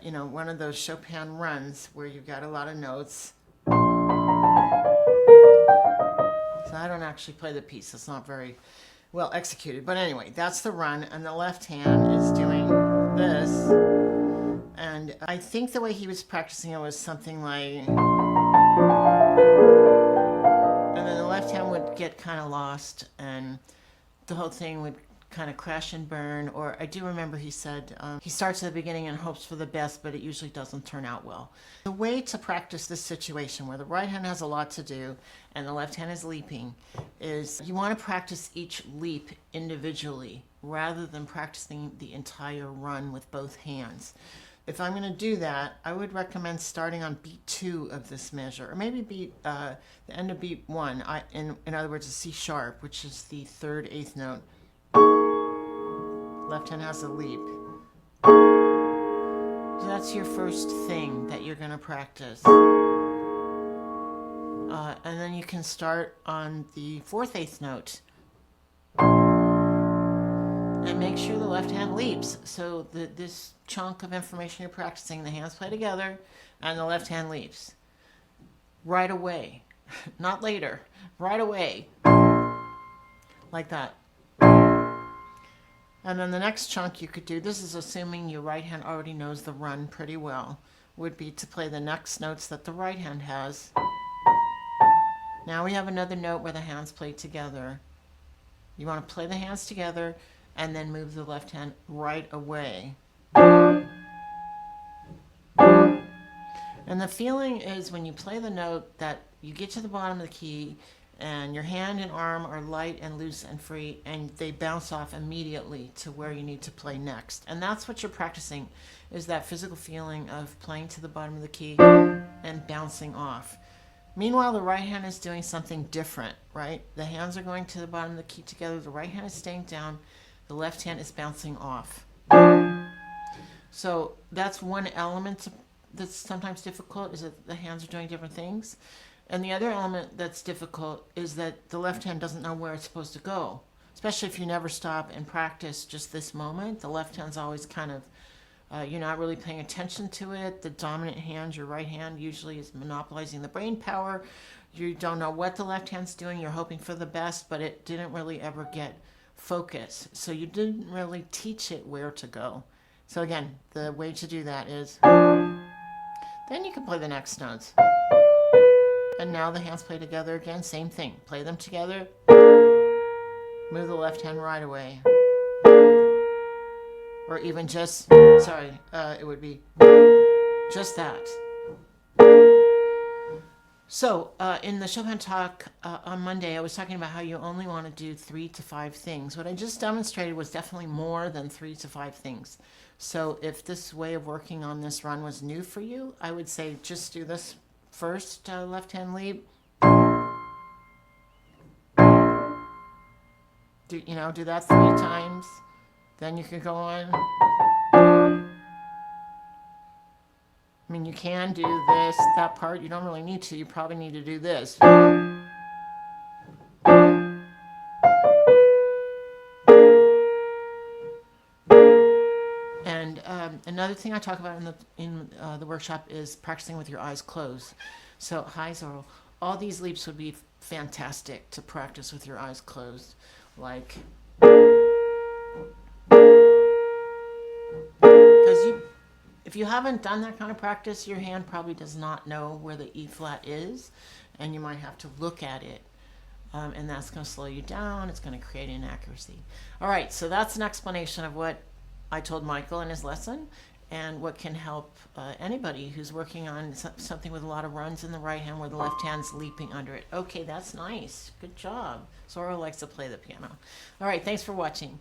you know, one of those Chopin runs where you've got a lot of notes. So I don't actually play the piece. It's not very well executed. But anyway, that's the run. And the left hand is doing this. And I think the way he was practicing it was something like... And then the left hand would get kind of lost and the whole thing would kind of crash and burn. Or I do remember he said he starts at the beginning and hopes for the best, but it usually doesn't turn out well. The way to practice this situation where the right hand has a lot to do and the left hand is leaping is you want to practice each leap individually rather than practicing the entire run with both hands. If I'm going to do that, I would recommend starting on beat 2 of this measure, or maybe beat the end of beat 1. In other words, a C sharp, which is the 3rd eighth note. Left hand has a leap. So that's your first thing that you're going to practice. And then you can start on the 4th eighth note. And make sure the left hand leaps. So this chunk of information you're practicing, the hands play together and the left hand leaps. Right away. Not later. Right away. Like that. And then the next chunk you could do, this is assuming your right hand already knows the run pretty well, would be to play the next notes that the right hand has. Now we have another note where the hands play together. You want to play the hands together and then move the left hand right away. And the feeling is when you play the note that you get to the bottom of the key and your hand and arm are light and loose and free and they bounce off immediately to where you need to play next. And that's what you're practicing, is that physical feeling of playing to the bottom of the key and bouncing off. Meanwhile, the right hand is doing something different, right? The hands are going to the bottom of the key together. The right hand is staying down. The left hand is bouncing off. So that's one element that's sometimes difficult, is that the hands are doing different things. And the other element that's difficult is that the left hand doesn't know where it's supposed to go. Especially if you never stop and practice just this moment. The left hand's always kind of, you're not really paying attention to it. The dominant hand, your right hand, usually is monopolizing the brain power. You don't know what the left hand's doing. You're hoping for the best, but it didn't really ever get focus. So you didn't really teach it where to go. So again, the way to do that is, then you can play the next notes. And now the hands play together again, same thing. Play them together, move the left hand right away. Or even just, it would be just that. So in the Chopin talk on Monday, I was talking about how you only want to do 3 to 5 things. What I just demonstrated was definitely more than 3 to 5 things. So if this way of working on this run was new for you, I would say just do this first left hand leap. Do that 3 times. Then you could go on. I mean, you can do this, that part. You don't really need to. You probably need to do this. And another thing I talk about in the workshop is practicing with your eyes closed. So high Zorro, all these leaps would be fantastic to practice with your eyes closed. Like, because if you haven't done that kind of practice, your hand probably does not know where the E flat is, and you might have to look at it. And that's going to slow you down. It's going to create inaccuracy. All right, so that's an explanation of what I told Michael in his lesson and what can help anybody who's working on something with a lot of runs in the right hand where the left hand's leaping under it. Okay, that's nice. Good job. Zorro likes to play the piano. All right, thanks for watching.